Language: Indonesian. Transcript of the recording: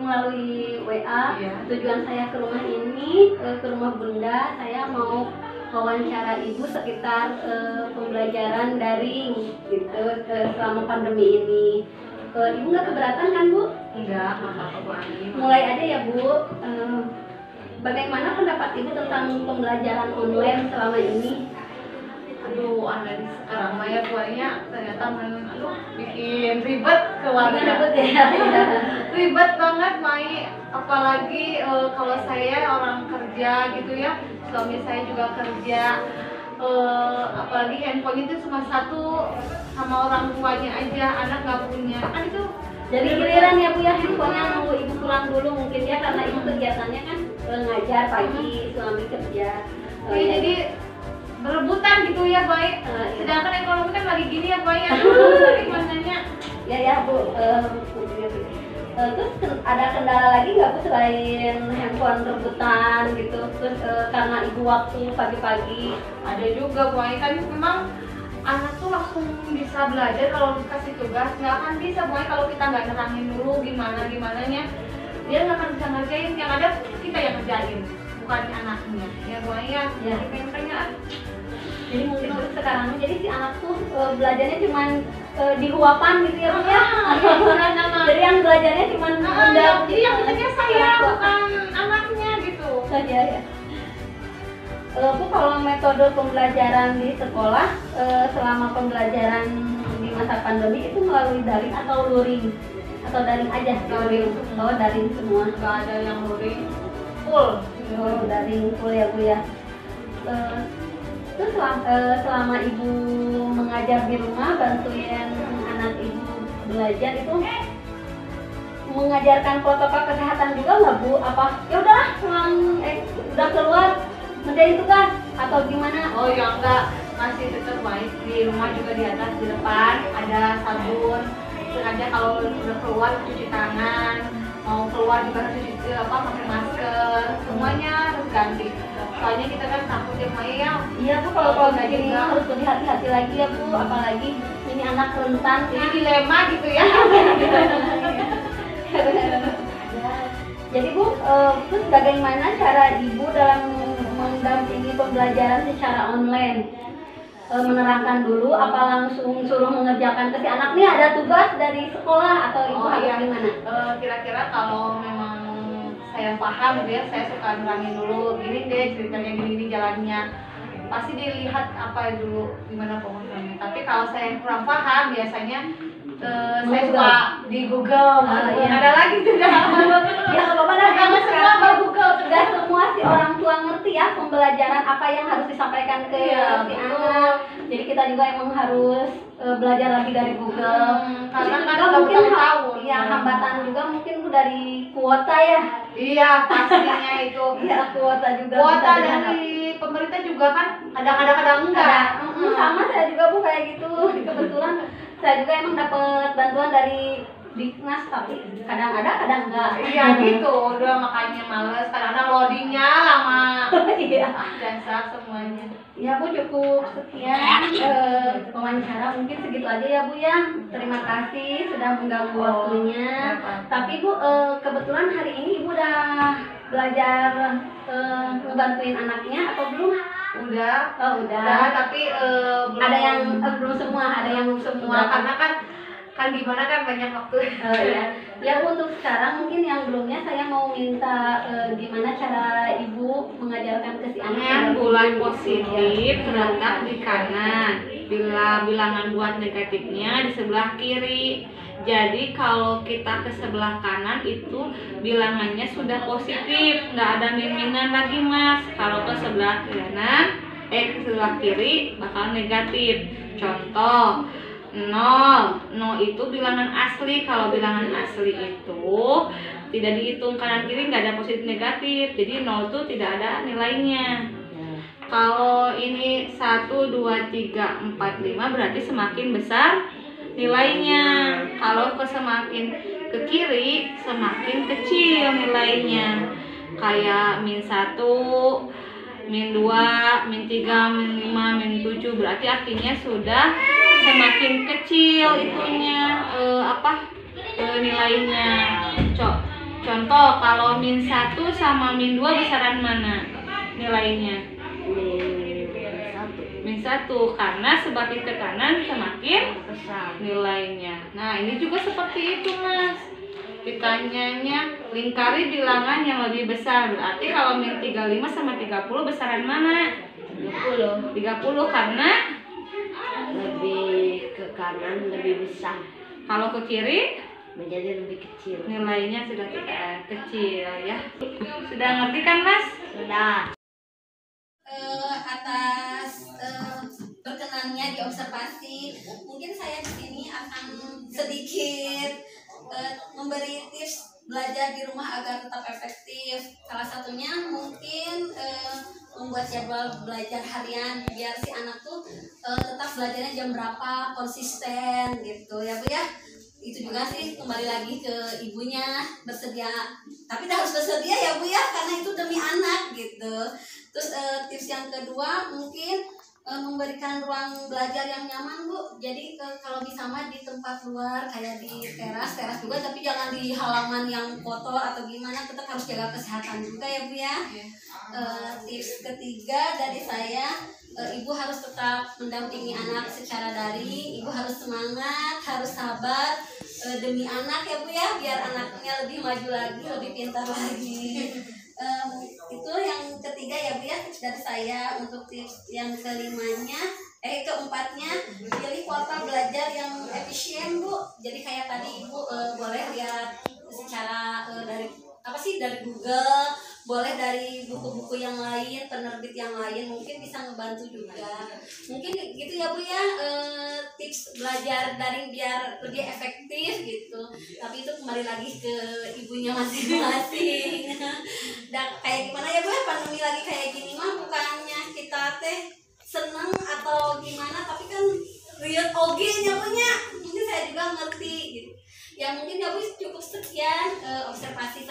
melalui WA. Iya. Tujuan saya ke rumah ini, ke rumah Bunda, saya mau wawancara ibu sekitar pembelajaran daring gitu selama pandemi ini. Ibu nggak keberatan kan Bu? Enggak apa-apa Bu Ani. Mulai aja ya Bu. Bagaimana pendapat ibu tentang pembelajaran online selama ini? Aduh, online sekarang mah ya buahnya ternyata bikin ribet keluarga. Ribet ya. Ribet banget Mai, apalagi kalau saya orang kerja gitu ya, suami saya juga kerja, apalagi handphone itu cuma satu sama orang tuanya aja, anak nggak punya, kan itu. Jadi giliran ya Bu ya, handphonenya nunggu ibu pulang dulu mungkin ya, karena ibu kegiatannya kan ngajar pagi, suami kerja. Jadi berebutan gitu ya baik. Sedangkan ekonomi kan lagi gini ya baik. Gimana? Ya Bu. Terus ada kendala lagi nggak Bu selain handphone rebutan gitu? Terus karena ibu waktu pagi-pagi. Ada juga baik kan memang anak tuh langsung bisa belajar kalau dikasih tugas. Nggak akan bisa baik kalau kita nggak nerangin dulu gimananya. Dia nggak akan bisa ngerjain. Yang ada kita yang ngerjain, bukan anaknya. Ya baik ya. Makanya. Jadi mungkin sekarang jadi si anak tuh belajarnya cuman dihuapan gitu ya Bu ya. Jadi yang belajarnya cuman jadi yang belajarnya saya bukan anaknya gitu. Saja ya. Bu, kalau metode pembelajaran di sekolah selama pembelajaran di masa pandemi itu melalui daring atau luring? Atau daring aja? Daring. Oh, daring semua. Nggak ada yang luring. Full. Oh, daring full ya Bu ya. Terus selama ibu mengajar di rumah, bantuin anak ibu belajar itu mengajarkan protokol kesehatan juga nggak Bu? Apa ya udahlah udah keluar ngerjain tugas atau gimana? Oh ya enggak, masih tetap baik di rumah juga di atas di depan ada sabun. Sengaja kalau udah keluar cuci tangan, mau keluar juga harus cuci pakai masker, semuanya harus ganti. Soalnya kita kan takut ya Maya ya. Iya Bu, kalau kayak gini harus lebih hati-hati lagi ya Bu, apalagi ini anak rentan. Ini dilema gitu ya. Jadi Bu, terus bagaimana cara ibu dalam mendampingi pembelajaran secara online? Menerangkan dulu apa langsung suruh mengerjakan ke si anak nih ada tugas dari sekolah atau ibu harus gimana? Kira-kira kalau memang saya paham gitu ya, saya suka nerangin dulu gini deh ceritanya, gini jalannya, pasti dilihat apa dulu gimana pemahamannya. Tapi kalau saya kurang paham biasanya saya suka di Google, ada lagi sudah. Ya nggak apa-apa dah, Kamu semua di Google. Sudah semua si orang tua ngerti ya pembelajaran apa yang harus disampaikan ke si anak. Jadi kita juga emang harus belajar lagi dari Google. Karena kan juga mungkin tahu. Ya hambatan juga mungkin dari kuota ya. Iya pastinya itu. Iya kuota juga. Kuota dari pemerintah juga kan kadang-kadang enggak. Sama saya juga Bu kayak gitu. Kebetulan saya juga emang dapat bantuan dari Diknas, tapi kadang ada kadang enggak. Iya gitu, udah makanya males, kadang-kadang loadingnya lama. Iya. Dasar semuanya. Ya Bu, cukup sekian wawancara, mungkin segitu aja ya Bu ya. Terima kasih sudah mengganggu waktunya. Tapi Bu, kebetulan hari ini Ibu udah belajar ngebantuin anaknya atau belum? Udah. Udah. Tapi belum. Ada yang belum semua, ada yang semua karena kan gimana kan banyak waktu. Ya Bu, untuk sekarang mungkin yang belumnya saya mau minta gimana cara Ibu mengajarkan ke si anak. Bulan positif terletak di kanan, bila bilangan buat negatifnya di sebelah kiri. Jadi kalau kita ke sebelah kanan itu bilangannya sudah positif, nggak ada miminan lagi Mas. Kalau ke sebelah kanan, ke sebelah kiri bakal negatif. Contoh 0 itu bilangan asli. Kalau bilangan asli itu tidak dihitung kanan kiri, nggak ada positif negatif. Jadi 0 itu tidak ada nilainya. Kalau ini 1, 2, 3, 4, 5 berarti semakin besar nilainya. Kalau semakin ke kiri semakin kecil nilainya. Kayak -1, -2, -3, -5, -7 berarti artinya sudah semakin kecil itunya nilainya. Contoh Contoh, kalau -1 sama -2 besaran mana nilainya? -1, karena semakin ke kanan semakin besar nilainya. Nah, ini juga seperti itu, Mas. Ditanyanya lingkari bilangan yang lebih besar. Berarti kalau -35 sama 30 besaran mana? 30 karena lebih ke kanan lebih besar. kalau ke kiri Menjadi lebih kecil. nilainya sudah tidak kecil ya. Sudah ngerti kan, Mas? Sudah. Atas berkenannya di observasi, mungkin saya di sini akan sedikit memberi tips belajar di rumah agar tetap efektif. Salah satunya mungkin membuat jadwal belajar harian biar si anak tuh tetap belajarnya jam berapa, konsisten gitu ya Bu ya. Itu juga sih kembali lagi ke ibunya bersedia, tapi harus bersedia ya Bu ya, karena itu demi anak gitu. Terus tips yang kedua mungkin memberikan ruang belajar yang nyaman Bu. Jadi kalau bisa mah di tempat luar kayak di teras juga, tapi jangan di halaman yang kotor atau gimana. Tetap harus jaga kesehatan juga ya Bu ya. Tips ketiga dari saya, ibu harus tetap mendampingi anak secara daring. Ibu harus semangat, harus sabar demi anak ya Bu ya, biar anaknya lebih maju lagi, lebih pintar lagi. Itu yang ketiga ya Bu ya, tips dari saya. Untuk tips yang keempatnya, pilih kuota belajar yang efisien Bu. Jadi kayak tadi Ibu boleh lihat secara dari Google, boleh dari buku-buku yang lain, penerbit yang lain, mungkin bisa ngebantu juga. Mungkin gitu ya Bu ya, tips belajar daring biar lebih efektif gitu. Tapi itu kembali lagi ke ibunya masing-masing. Dan kayak gimana ya Bu ya, pandemi lagi kayak gini mah bukannya kita teh seneng atau gimana, tapi kan lihat oge nya punya. Mungkin saya juga ngerti gitu. Ya mungkin ya Bu cukup sekian observasi